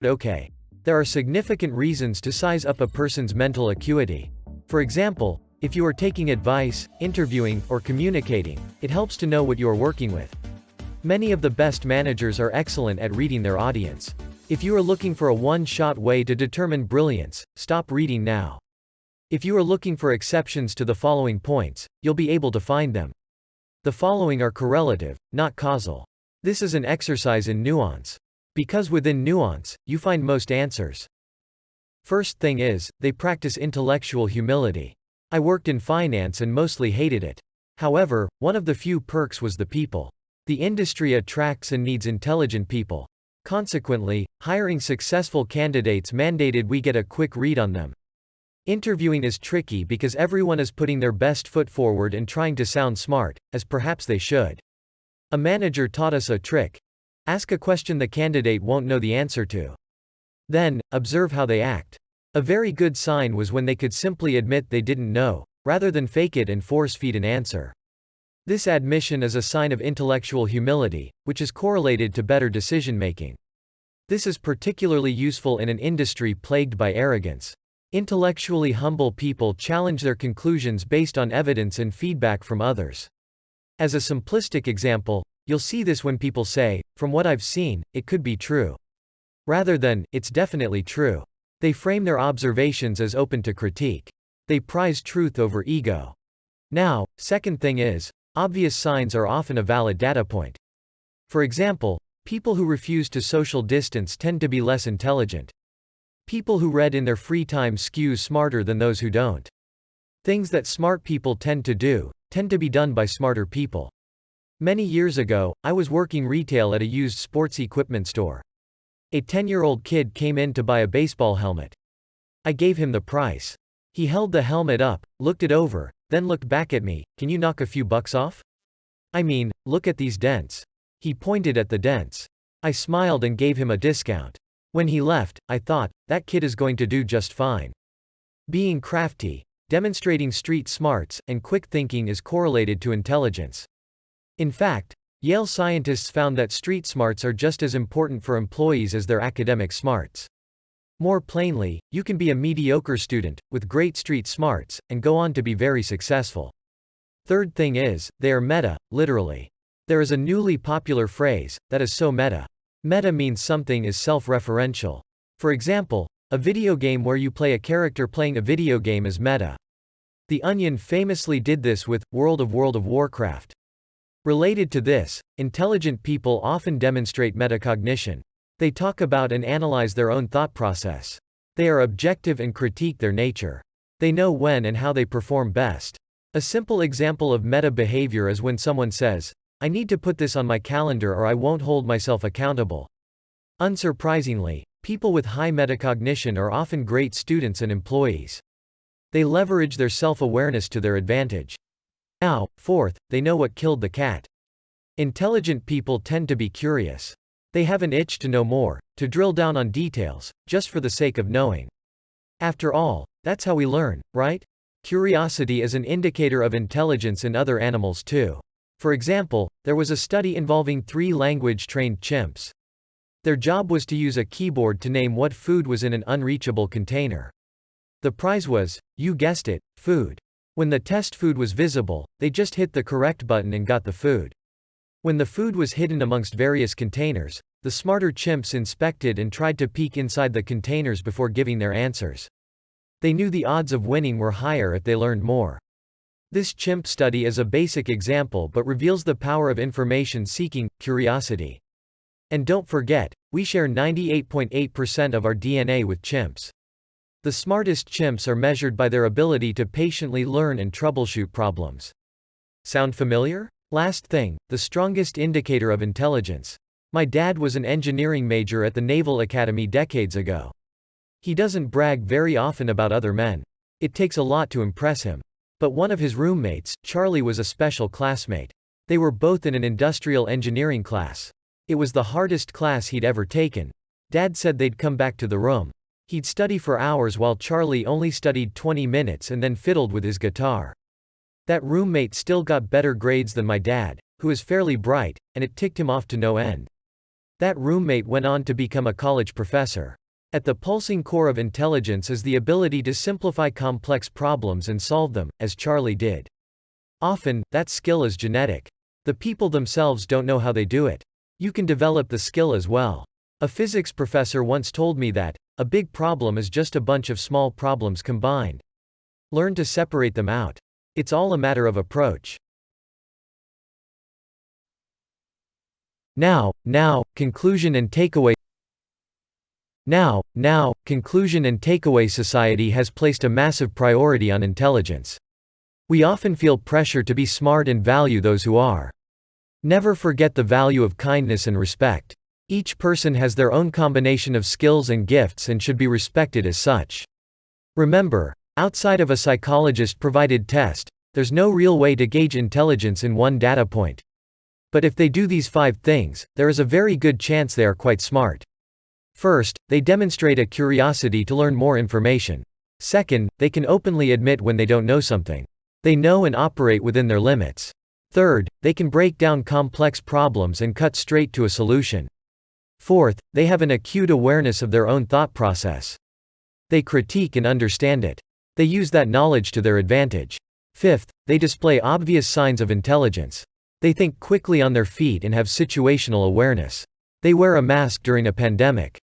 Okay. There are significant reasons to size up a person's mental acuity. For example, if you are taking advice, interviewing, or communicating, it helps to know what you are working with. Many of the best managers are excellent at reading their audience. If you are looking for a one-shot way to determine brilliance, stop reading now. If you are looking for exceptions to the following points, you'll be able to find them. The following are correlative, not causal. This is an exercise in nuance. Because within nuance, you find most answers. First thing is, they practice intellectual humility. I worked in finance and mostly hated it. However, one of the few perks was the people. The industry attracts and needs intelligent people. Consequently, hiring successful candidates mandated we get a quick read on them. Interviewing is tricky because everyone is putting their best foot forward and trying to sound smart, as perhaps they should. A manager taught us a trick. Ask a question the candidate won't know the answer to. Then, observe how they act. A very good sign was when they could simply admit they didn't know, rather than fake it and force-feed an answer. This admission is a sign of intellectual humility, which is correlated to better decision-making. This is particularly useful in an industry plagued by arrogance. Intellectually humble people challenge their conclusions based on evidence and feedback from others. As a simplistic example, you'll see this when people say, "From what I've seen, it could be true." Rather than, "It's definitely true." They frame their observations as open to critique. They prize truth over ego. Now, second thing is, obvious signs are often a valid data point. For example, people who refuse to social distance tend to be less intelligent. People who read in their free time skew smarter than those who don't. Things that smart people tend to be done by smarter people. Many years ago, I was working retail at a used sports equipment store. A 10-year-old kid came in to buy a baseball helmet. I gave him the price. He held the helmet up, looked it over, then looked back at me. "Can you knock a few bucks off? I mean, look at these dents." He pointed at the dents. I smiled and gave him a discount. When he left, I thought, that kid is going to do just fine. Being crafty, demonstrating street smarts, and quick thinking is correlated to intelligence. In fact, Yale scientists found that street smarts are just as important for employees as their academic smarts. More plainly, you can be a mediocre student, with great street smarts, and go on to be very successful. Third thing is, they are meta, literally. There is a newly popular phrase, that is so meta. Meta means something is self-referential. For example, a video game where you play a character playing a video game is meta. The Onion famously did this with World of Warcraft. Related to this, intelligent people often demonstrate metacognition. They talk about and analyze their own thought process. They are objective and critique their nature. They know when and how they perform best. A simple example of meta behavior is when someone says, "I need to put this on my calendar or I won't hold myself accountable." Unsurprisingly, people with high metacognition are often great students and employees. They leverage their self-awareness to their advantage. Now, fourth, they know what killed the cat. Intelligent people tend to be curious. They have an itch to know more, to drill down on details, just for the sake of knowing. After all, that's how we learn, right? Curiosity is an indicator of intelligence in other animals too. For example, there was a study involving 3 language-trained chimps. Their job was to use a keyboard to name what food was in an unreachable container. The prize was, you guessed it, food. When the test food was visible, they just hit the correct button and got the food. When the food was hidden amongst various containers, the smarter chimps inspected and tried to peek inside the containers before giving their answers. They knew the odds of winning were higher if they learned more. This chimp study is a basic example but reveals the power of information-seeking, curiosity. And don't forget, we share 98.8% of our DNA with chimps. The smartest chimps are measured by their ability to patiently learn and troubleshoot problems. Sound familiar? Last thing, the strongest indicator of intelligence. My dad was an engineering major at the Naval Academy decades ago. He doesn't brag very often about other men. It takes a lot to impress him. But one of his roommates, Charlie, was a special classmate. They were both in an industrial engineering class. It was the hardest class he'd ever taken. Dad said they'd come back to the room. He'd study for hours while Charlie only studied 20 minutes and then fiddled with his guitar. That roommate still got better grades than my dad, who is fairly bright, and it ticked him off to no end. That roommate went on to become a college professor. At the pulsing core of intelligence is the ability to simplify complex problems and solve them, as Charlie did. Often, that skill is genetic. The people themselves don't know how they do it. You can develop the skill as well. A physics professor once told me that a big problem is just a bunch of small problems combined. Learn to separate them out. It's all a matter of approach. Now, conclusion and takeaway. Conclusion and takeaway. Society has placed a massive priority on intelligence. We often feel pressure to be smart and value those who are. Never forget the value of kindness and respect. Each person has their own combination of skills and gifts and should be respected as such. Remember, outside of a psychologist-provided test, there's no real way to gauge intelligence in one data point. But if they do these 5 things, there is a very good chance they are quite smart. First, they demonstrate a curiosity to learn more information. Second, they can openly admit when they don't know something. They know and operate within their limits. Third, they can break down complex problems and cut straight to a solution. Fourth, they have an acute awareness of their own thought process. They critique and understand it. They use that knowledge to their advantage. Fifth, they display obvious signs of intelligence. They think quickly on their feet and have situational awareness. They wear a mask during a pandemic.